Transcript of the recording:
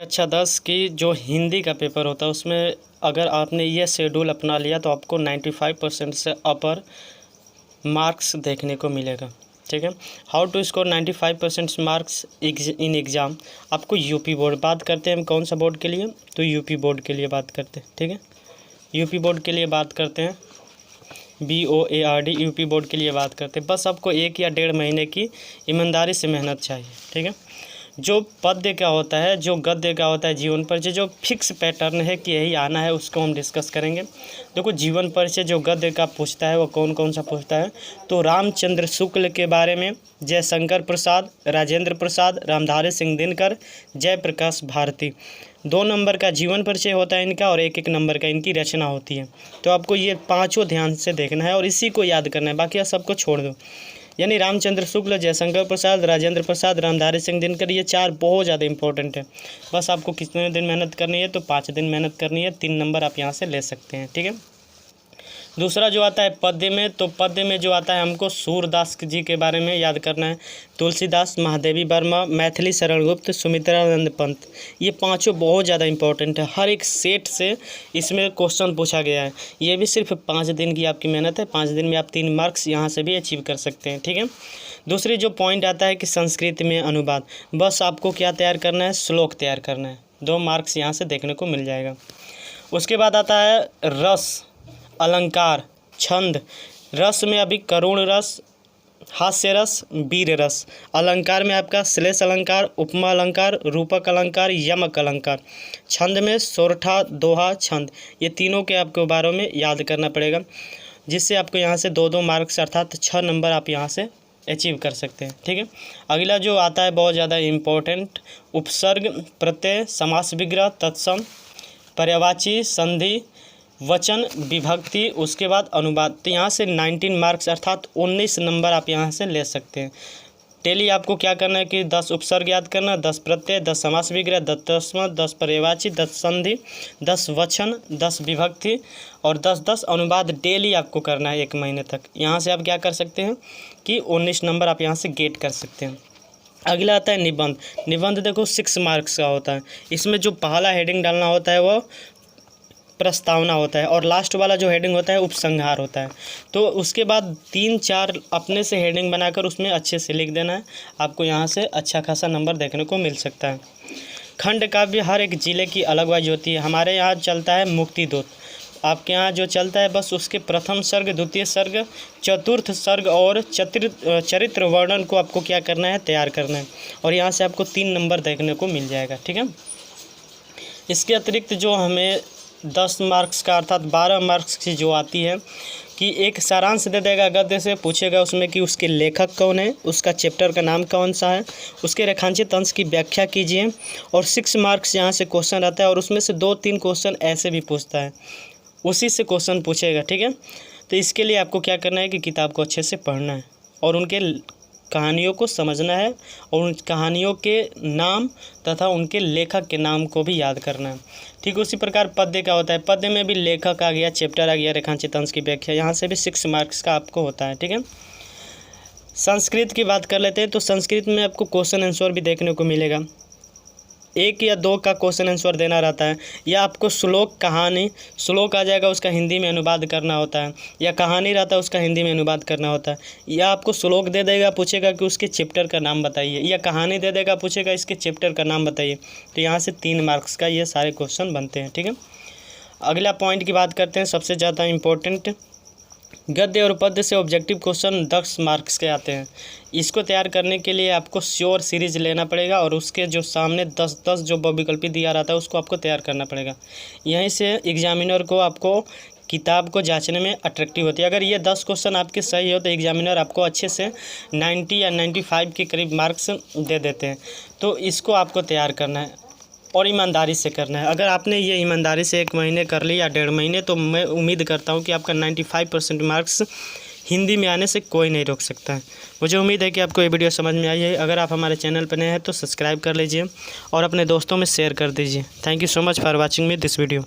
कक्षा 10 की जो हिंदी का पेपर होता है उसमें अगर आपने ये शेड्यूल अपना लिया तो आपको 95% से अपर मार्क्स देखने को मिलेगा। ठीक है, how to score 95% marks in exam. आपको यूपी बोर्ड बात करते हैं हम, कौन सा बोर्ड के लिए, तो यूपी बोर्ड के लिए बात करते हैं। ठीक है, यूपी बोर्ड के लिए बात करते हैं, BOARD यूपी बोर्ड के लिए बात करते हैं। बस आपको 1 या 1.5 महीने की ईमानदारी से मेहनत चाहिए। ठीक है, जो पद्य का होता है, जो गद्य का होता है, जीवन परिचय जो फिक्स पैटर्न है कि यही आना है, उसको हम डिस्कस करेंगे। देखो, जीवन परिचय जो गद्य का पूछता है वो कौन कौन सा पूछता है, तो रामचंद्र शुक्ल के बारे में, जयशंकर प्रसाद, राजेंद्र प्रसाद, रामधारी सिंह दिनकर, जयप्रकाश भारती। 2 नंबर का जीवन परिचय होता है इनका और 1-1 नंबर का इनकी रचना होती है। तो आपको ये पाँचों ध्यान से देखना है और इसी को याद करना है, बाकी सबको छोड़ दो। यानी रामचंद्र शुक्ल, जयशंकर प्रसाद, राजेंद्र प्रसाद, रामधारी सिंह दिनकर, ये 4 बहुत ज़्यादा इंपॉर्टेंट है। बस आपको कितने दिन मेहनत करनी है, तो 5 दिन मेहनत करनी है, 3 नंबर आप यहाँ से ले सकते हैं। ठीक है, दूसरा जो आता है पद्य में, तो पद्य में जो आता है हमको सूरदास जी के बारे में याद करना है। तुलसीदास, महादेवी वर्मा, मैथिली शरण गुप्त, सुमित्रानंद पंत, ये पांचों बहुत ज़्यादा इंपॉर्टेंट है। हर एक सेट से इसमें क्वेश्चन पूछा गया है। ये भी सिर्फ 5 दिन की आपकी मेहनत है, 5 दिन में आप 3 मार्क्स यहाँ से भी अचीव कर सकते हैं। ठीक है, दूसरी जो पॉइंट आता है कि संस्कृत में अनुवाद, बस आपको क्या तैयार करना है, श्लोक तैयार करना है, 2 मार्क्स यहाँ से देखने को मिल जाएगा। उसके बाद आता है रस, अलंकार, छंद। रस में अभी करुण रस, हास्य रस, वीर रस। अलंकार में आपका श्लेष अलंकार, उपमा अलंकार, रूपक अलंकार, यमक अलंकार। छंद में सोरठा, दोहा, छंद। ये तीनों के आपको बारे में याद करना पड़ेगा, जिससे आपको यहाँ से 2-2 मार्क्स अर्थात 6 नंबर आप यहाँ से अचीव कर सकते हैं। ठीक है, अगला जो आता है बहुत ज़्यादा इम्पोर्टेंट, उपसर्ग, प्रत्यय, समास विग्रह, तत्सम, पर्यायवाची, संधि, वचन, विभक्ति, उसके बाद अनुवाद। तो यहाँ से 19 मार्क्स अर्थात 19 नंबर आप यहाँ से ले सकते हैं। डेली आपको क्या करना है कि 10 उपसर्ग याद करना, 10 प्रत्यय, 10 समास विग्रह, 10 तत्सम, 10 पर्यायवाची, 10 संधि, 10 वचन, 10 विभक्ति और 10-10 अनुवाद डेली आपको करना है 1 महीने तक। यहाँ से आप क्या कर सकते हैं कि 19 नंबर आप यहाँ से गेट कर सकते हैं। अगला आता है निबंध। निबंध देखो 6 मार्क्स का होता है। इसमें जो पहला हेडिंग डालना होता है वो प्रस्तावना होता है और लास्ट वाला जो हेडिंग होता है उपसंहार होता है। तो उसके बाद 3-4 अपने से हेडिंग बनाकर उसमें अच्छे से लिख देना है, आपको यहाँ से अच्छा खासा नंबर देखने को मिल सकता है। खंड काव्य हर एक ज़िले की अलग वाइज होती है। हमारे यहाँ चलता है मुक्तिदूत, आपके यहाँ जो चलता है बस उसके प्रथम सर्ग, द्वितीय सर्ग, चतुर्थ सर्ग और चरित्र वर्णन को आपको क्या करना है, तैयार करना है और यहाँ से आपको 3 नंबर देखने को मिल जाएगा। ठीक है, इसके अतिरिक्त जो हमें 10 मार्क्स का अर्थात 12 मार्क्स की जो आती है कि एक सारांश दे देगा, गद्य से पूछेगा उसमें कि उसके लेखक कौन है, उसका चैप्टर का नाम कौन सा है, उसके रेखांकित अंश की व्याख्या कीजिए और 6 मार्क्स यहाँ से क्वेश्चन आता है और उसमें से 2-3 क्वेश्चन ऐसे भी पूछता है, उसी से क्वेश्चन पूछेगा। ठीक है, तो इसके लिए आपको क्या करना है कि किताब को अच्छे से पढ़ना है और उनके कहानियों को समझना है और उन कहानियों के नाम तथा उनके लेखक के नाम को भी याद करना है। ठीक उसी प्रकार पद्य का होता है, पद्य में भी लेखक आ गया, चैप्टर आ गया, रेखांकित अंश की व्याख्या, यहाँ से भी 6 मार्क्स का आपको होता है। ठीक है, संस्कृत की बात कर लेते हैं, तो संस्कृत में आपको क्वेश्चन आंसर भी देखने को मिलेगा, 1 या 2 का क्वेश्चन आंसर देना रहता है, या आपको श्लोक, कहानी, श्लोक आ जाएगा उसका हिंदी में अनुवाद करना होता है, या कहानी रहता है उसका हिंदी में अनुवाद करना होता है, या आपको श्लोक दे देगा पूछेगा कि उसके चैप्टर का नाम बताइए, या कहानी दे देगा पूछेगा इसके चैप्टर का नाम बताइए। तो यहाँ से 3 मार्क्स का ये सारे क्वेश्चन बनते हैं। ठीक है, अगला पॉइंट की बात करते हैं, सबसे ज़्यादा इम्पोर्टेंट, गद्य और पद्य से ऑब्जेक्टिव क्वेश्चन 10 मार्क्स के आते हैं। इसको तैयार करने के लिए आपको श्योर सीरीज लेना पड़ेगा और उसके जो सामने 10-10 जो बहुविकल्पी दिया रहता है उसको आपको तैयार करना पड़ेगा। यहीं से एग्जामिनर को आपको किताब को जांचने में अट्रैक्टिव होती है। अगर ये 10 क्वेश्चन आपके सही हो तो एग्जामिनर आपको अच्छे से 90 या 95 के करीब मार्क्स दे देते हैं। तो इसको आपको तैयार करना है और ईमानदारी से करना है। अगर आपने ये ईमानदारी से 1 महीने कर लिया, 1.5 महीने, तो मैं उम्मीद करता हूँ कि आपका 95% मार्क्स हिंदी में आने से कोई नहीं रोक सकता है। मुझे उम्मीद है कि आपको ये वीडियो समझ में आई है। अगर आप हमारे चैनल पर नए हैं तो सब्सक्राइब कर लीजिए और अपने दोस्तों में शेयर कर दीजिए। Thank you so much for watching me this video.